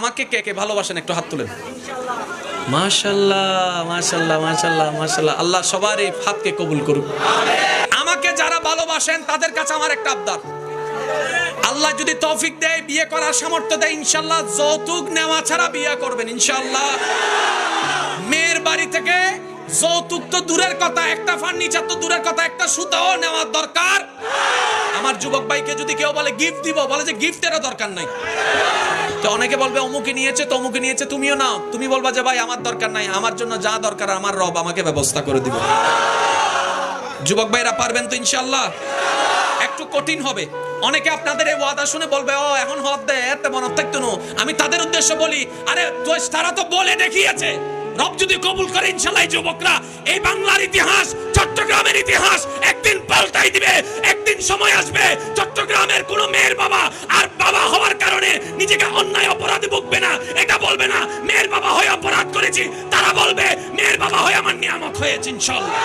আমাকে কে কে ভালোবাসেন একটু হাত তুলেন। মাশাআল্লাহ মাশাআল্লাহ মাশাআল্লাহ মাশাআল্লাহ, আল্লাহ সবার এই হাতকে কবুল করুক। আমাকে যারা ভালোবাসেন তাদের কাছে আমার একটা আবদার, আল্লাহ যদি তৌফিক দেয়, বিয়ে করার সামর্থ্য দেয়, ইনশাআল্লাহ যৌতুক নেওয়া ছাড়া বিয়ে করবেন ইনশাআল্লাহ। মেয়ের বাড়ি থেকে যৌতুক তো দূরের কথা, একটা ফার্নিচার তো দূরের কথা, একটা সুতাও নেওয়ার দরকার। আমার যুবক ভাইকে যদি কেউ বলে গিফট দিব, বলে যে গিফটেরও দরকার নাই। তো অনেকে বলবে অমুকে নিয়েছে তো অমুকে নিয়েছে, তুমিও নাও। তুমি বলবা যে ভাই আমার দরকার নাই, আমার জন্য যা দরকার আমার রব আমাকে ব্যবস্থা করে দিবে। যুবক ভাইরা পারবেন তো ইনশাআল্লাহ? একটু কঠিন হবে। অনেকে আপনাদের এই ওয়াদা শুনে বলবে ও এখন হদ দে এতে মনে থাকতো না। আমি তাদের উদ্দেশ্যে বলি, আরে তারা তো বলে দেখিয়েছে। রব যদি কবুল করে ইনশাআল্লাহ যুবকরা এই বাংলার ইতিহাস, চট্টগ্রামের ইতিহাস একদিন পাল্টাই দিবে। একদিন সময় আসবে চট্টগ্রামের কোন মেয়ের বাবা আর বাবা হওয়ার কারণে নিজেকে অন্যায় অপরাধে ভুগবে না। এটা বলবে না মেয়ের বাবা হয়ে অপরাধ করেছি, তারা বলবে মেয়ের বাবা হয়ে আমার নিয়ামত হয়েছে ইনশাআল্লাহ।